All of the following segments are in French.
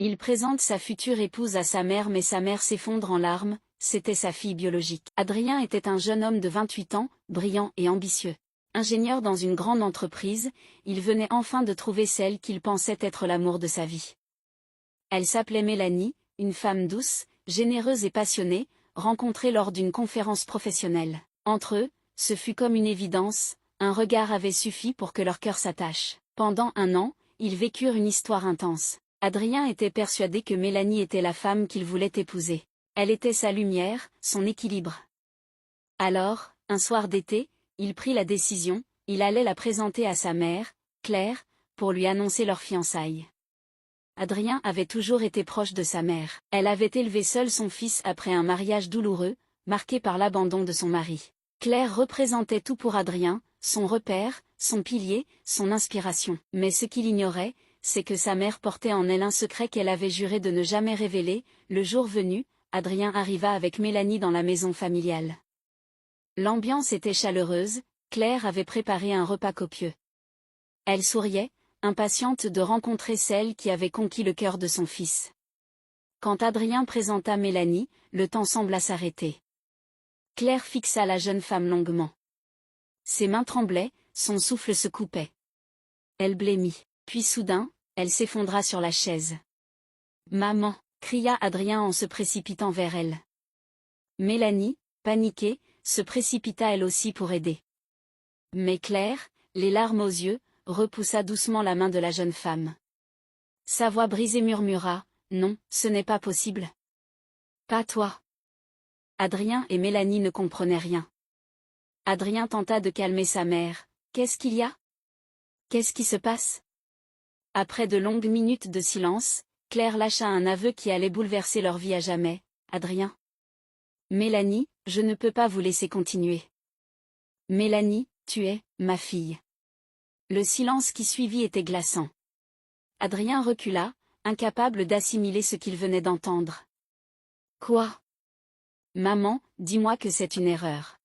Il présente sa future épouse à sa mère mais sa mère s'effondre en larmes, c'était sa fille biologique. Adrien était un jeune homme de 28 ans, brillant et ambitieux. Ingénieur dans une grande entreprise, il venait enfin de trouver celle qu'il pensait être l'amour de sa vie. Elle s'appelait Mélanie, une femme douce, généreuse et passionnée, rencontrée lors d'une conférence professionnelle. Entre eux, ce fut comme une évidence, un regard avait suffi pour que leur cœur s'attache. Pendant 1 an, ils vécurent une histoire intense. Adrien était persuadé que Mélanie était la femme qu'il voulait épouser. Elle était sa lumière, son équilibre. Alors, un soir d'été, il prit la décision, il allait la présenter à sa mère, Claire, pour lui annoncer leur fiançailles. Adrien avait toujours été proche de sa mère. Elle avait élevé seule son fils après un mariage douloureux, marqué par l'abandon de son mari. Claire représentait tout pour Adrien, son repère, son pilier, son inspiration. Mais ce qu'il ignorait, c'est que sa mère portait en elle un secret qu'elle avait juré de ne jamais révéler. Le jour venu, Adrien arriva avec Mélanie dans la maison familiale. L'ambiance était chaleureuse, Claire avait préparé un repas copieux. Elle souriait, impatiente de rencontrer celle qui avait conquis le cœur de son fils. Quand Adrien présenta Mélanie, le temps sembla s'arrêter. Claire fixa la jeune femme longuement. Ses mains tremblaient, son souffle se coupait. Elle blêmit. Puis soudain, elle s'effondra sur la chaise. « Maman !» cria Adrien en se précipitant vers elle. Mélanie, paniquée, se précipita elle aussi pour aider. Mais Claire, les larmes aux yeux, repoussa doucement la main de la jeune femme. Sa voix brisée murmura, « Non, ce n'est pas possible. Pas toi. » Adrien et Mélanie ne comprenaient rien. Adrien tenta de calmer sa mère. « Qu'est-ce qu'il y a? Qu'est-ce qui se passe ?» Après de longues minutes de silence, Claire lâcha un aveu qui allait bouleverser leur vie à jamais. « Adrien. » Mélanie, je ne peux pas vous laisser continuer. Mélanie, tu es, ma fille. Le silence qui suivit était glaçant. Adrien recula, incapable d'assimiler ce qu'il venait d'entendre. Quoi? Maman, dis-moi que c'est une erreur.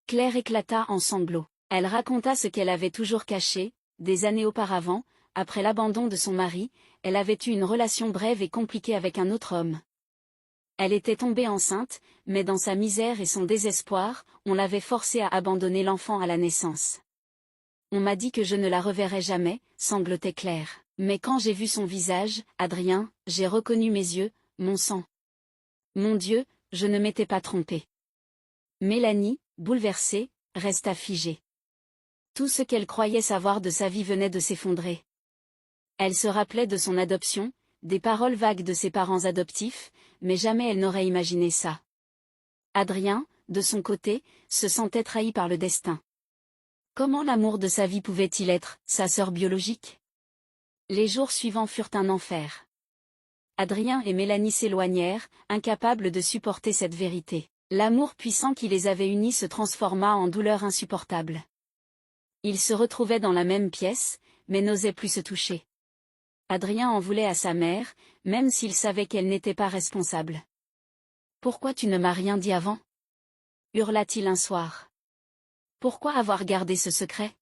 Claire éclata en sanglots. Elle raconta ce qu'elle avait toujours caché, des années auparavant. Après l'abandon de son mari, elle avait eu une relation brève et compliquée avec un autre homme. Elle était tombée enceinte, mais dans sa misère et son désespoir, on l'avait forcée à abandonner l'enfant à la naissance. On m'a dit que je ne la reverrais jamais, sanglotait Claire. Mais quand j'ai vu son visage, Adrien, j'ai reconnu mes yeux, mon sang. Mon Dieu, je ne m'étais pas trompée. Mélanie, bouleversée, resta figée. Tout ce qu'elle croyait savoir de sa vie venait de s'effondrer. Elle se rappelait de son adoption, des paroles vagues de ses parents adoptifs, mais jamais elle n'aurait imaginé ça. Adrien, de son côté, se sentait trahi par le destin. Comment l'amour de sa vie pouvait-il être sa sœur biologique? Les jours suivants furent un enfer. Adrien et Mélanie s'éloignèrent, incapables de supporter cette vérité. L'amour puissant qui les avait unis se transforma en douleur insupportable. Ils se retrouvaient dans la même pièce, mais n'osaient plus se toucher. Adrien en voulait à sa mère, même s'il savait qu'elle n'était pas responsable. « Pourquoi tu ne m'as rien dit avant ?» hurla-t-il un soir. « Pourquoi avoir gardé ce secret ?»«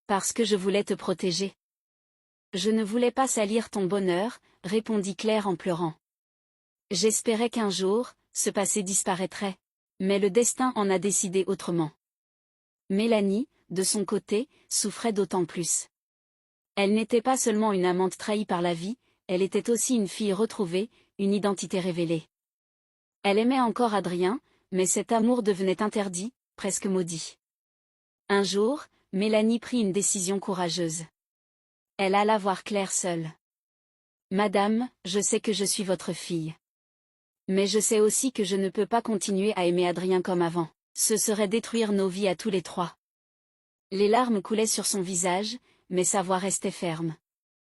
Parce que je voulais te protéger. »« Je ne voulais pas salir ton bonheur, » répondit Claire en pleurant. « J'espérais qu'un jour, ce passé disparaîtrait. Mais le destin en a décidé autrement. » Mélanie, de son côté, souffrait d'autant plus. Elle n'était pas seulement une amante trahie par la vie, elle était aussi une fille retrouvée, une identité révélée. Elle aimait encore Adrien, mais cet amour devenait interdit, presque maudit. Un jour, Mélanie prit une décision courageuse. Elle alla voir Claire seule. « Madame, je sais que je suis votre fille. Mais je sais aussi que je ne peux pas continuer à aimer Adrien comme avant. Ce serait détruire nos vies à tous les trois. » Les larmes coulaient sur son visage, mais sa voix restait ferme.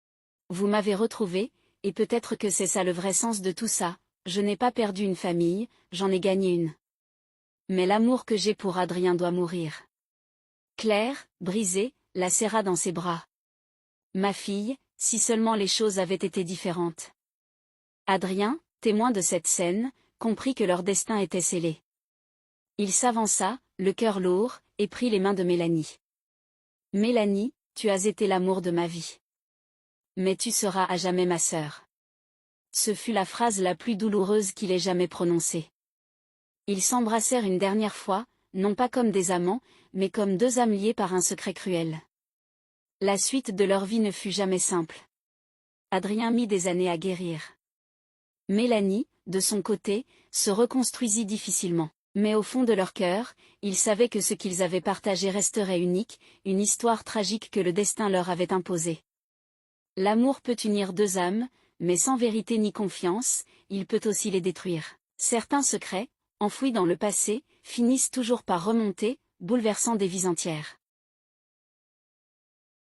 « Vous m'avez retrouvée, et peut-être que c'est ça le vrai sens de tout ça, je n'ai pas perdu une famille, j'en ai gagné une. Mais l'amour que j'ai pour Adrien doit mourir. » Claire, brisée, la serra dans ses bras. « Ma fille, si seulement les choses avaient été différentes. » Adrien, témoin de cette scène, comprit que leur destin était scellé. Il s'avança, le cœur lourd, et prit les mains de Mélanie. « Mélanie, tu as été l'amour de ma vie. Mais tu seras à jamais ma sœur. Ce fut la phrase la plus douloureuse qu'il ait jamais prononcée. Ils s'embrassèrent une dernière fois, non pas comme des amants, mais comme deux âmes liées par un secret cruel. La suite de leur vie ne fut jamais simple. Adrien mit des années à guérir. Mélanie, de son côté, se reconstruisit difficilement. Mais au fond de leur cœur, ils savaient que ce qu'ils avaient partagé resterait unique, une histoire tragique que le destin leur avait imposée. L'amour peut unir deux âmes, mais sans vérité ni confiance, il peut aussi les détruire. Certains secrets, enfouis dans le passé, finissent toujours par remonter, bouleversant des vies entières.